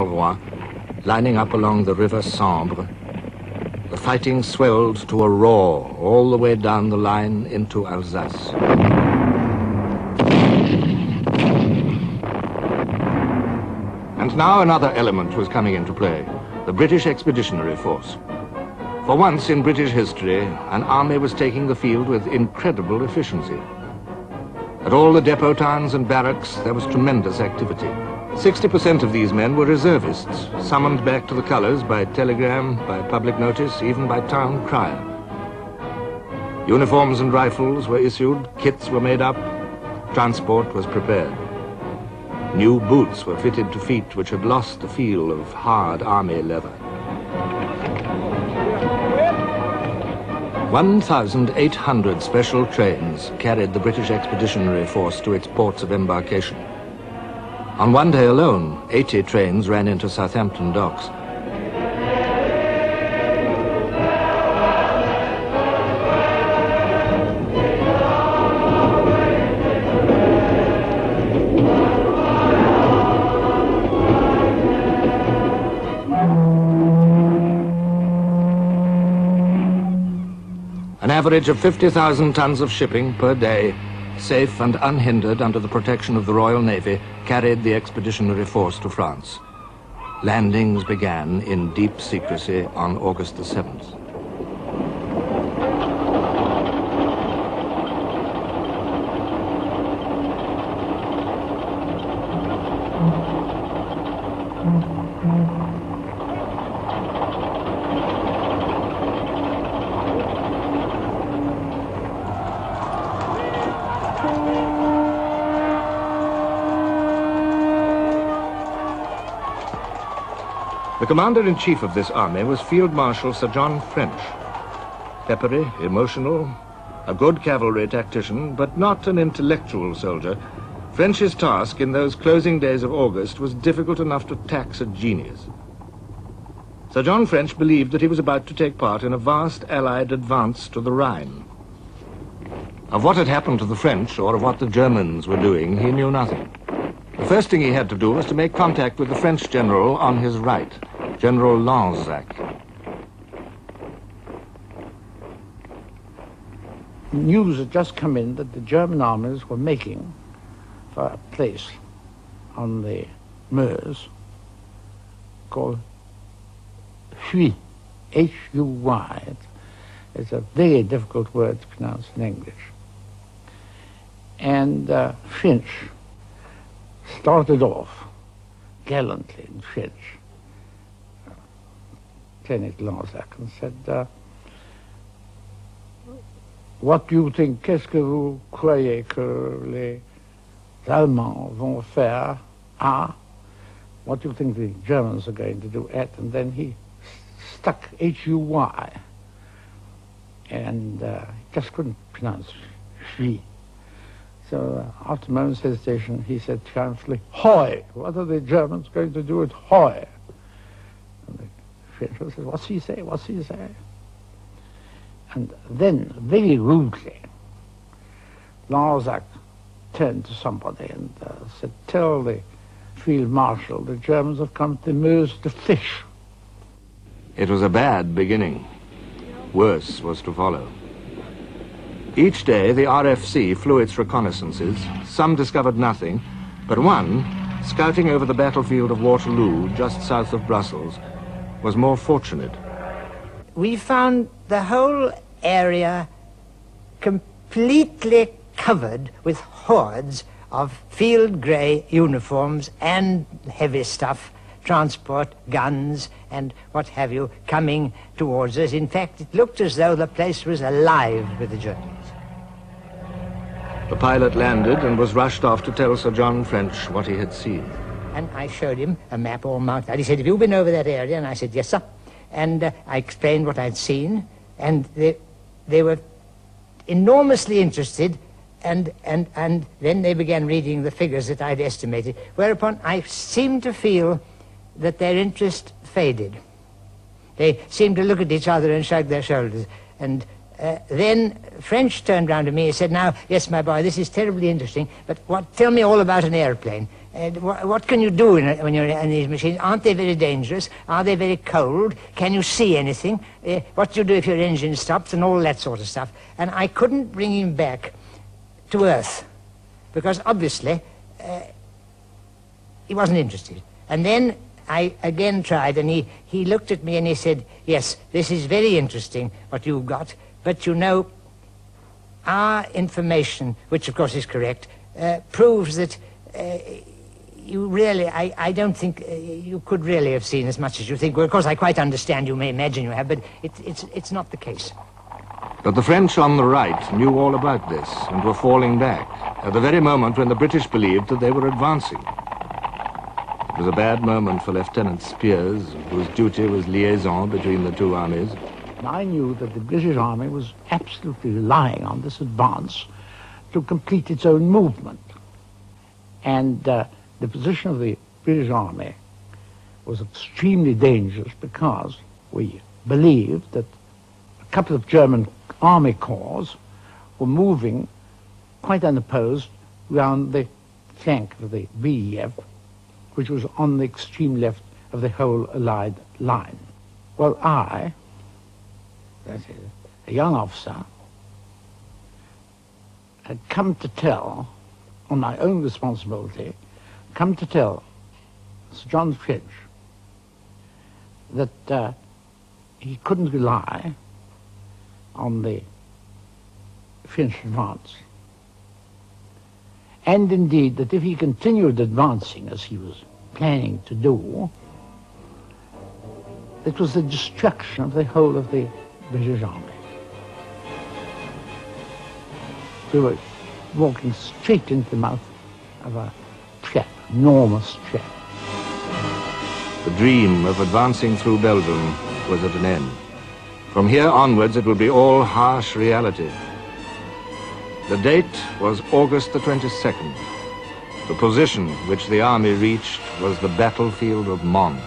lining up along the river Sambre. The fighting swelled to a roar all the way down the line into Alsace. And now another element was coming into play, the British Expeditionary Force. For once in British history, an army was taking the field with incredible efficiency. At all the depot towns and barracks, there was tremendous activity. 60% of these men were reservists, summoned back to the colours by telegram, by public notice, even by town crier. Uniforms and rifles were issued, kits were made up, transport was prepared. New boots were fitted to feet which had lost the feel of hard army leather. 1,800 special trains carried the British Expeditionary Force to its ports of embarkation. On one day alone, 80 trains ran into Southampton docks. An average of 50,000 tons of shipping per day, safe and unhindered under the protection of the Royal Navy, carried the Expeditionary Force to France. Landings began in deep secrecy on August the 7th. The commander-in-chief of this army was Field Marshal Sir John French. Peppery, emotional, a good cavalry tactician, but not an intellectual soldier, French's task in those closing days of August was difficult enough to tax a genius. Sir John French believed that he was about to take part in a vast Allied advance to the Rhine. Of what had happened to the French or of what the Germans were doing, he knew nothing. The first thing he had to do was to make contact with the French general on his right, General Lanzac. News had just come in that the German armies were making for a place on the Meuse called Huy, H-U-Y. It's a very difficult word to pronounce in English. And French started off gallantly in French, Lieutenant Lanzac, and said, what do you think, qu'est-ce que vous croyez que les Allemands vont faire à? What do you think the Germans are going to do at? And then he stuck H-U-Y, and just couldn't pronounce Huy. So after a moment's hesitation, he said triumphantly, Hoi! What are the Germans going to do at Hoi? And the Frenchman said, what's he say? What's he say? And then, very rudely, Lanzac turned to somebody and said, tell the field marshal the Germans have come to the Meuse to fish. It was a bad beginning. Worse was to follow. Each day, the RFC flew its reconnaissances. Some discovered nothing, but one, scouting over the battlefield of Waterloo, just south of Brussels, was more fortunate. We found the whole area completely covered with hordes of field grey uniforms and heavy stuff, transport, guns, and what have you, coming towards us. In fact, it looked as though the place was alive with the Germans. The pilot landed and was rushed off to tell Sir John French what he had seen. And I showed him a map all marked out. He said, have you been over that area? And I said, yes, sir. And I explained what I'd seen, and they were enormously interested, and then they began reading the figures that I'd estimated, whereupon I seemed to feel that their interest faded. They seemed to look at each other and shrug their shoulders. And then French turned round to me and said, now, yes, my boy, this is terribly interesting, but tell me all about an airplane. What can you do when you're in these machines? Aren't they very dangerous? Are they very cold? Can you see anything? What do you do if your engine stops and all that sort of stuff? And I couldn't bring him back to Earth because obviously he wasn't interested. And then I again tried, and he looked at me and he said, yes, this is very interesting what you've got, but you know, our information, which of course is correct, proves that you really, I don't think you could really have seen as much as you think. Well, of course, I quite understand, you may imagine you have, but it's not the case. But the French on the right knew all about this and were falling back at the very moment when the British believed that they were advancing. It was a bad moment for Lieutenant Spears, whose duty was liaison between the two armies. I knew that the British Army was absolutely relying on this advance to complete its own movement. And the position of the British Army was extremely dangerous because we believed that a couple of German army corps were moving quite unopposed round the flank of the VEF, which was on the extreme left of the whole Allied line. Well, I, that is, a young officer, had come to tell, on my own responsibility, come to tell Sir John French that he couldn't rely on the French advance. And indeed, that if he continued advancing as he was planning to do, it was the destruction of the whole of the British Army. We were walking straight into the mouth of a trap, enormous trap. The dream of advancing through Belgium was at an end. From here onwards, it would be all harsh reality. The date was August the 22nd. The position which the army reached was the battlefield of Mons.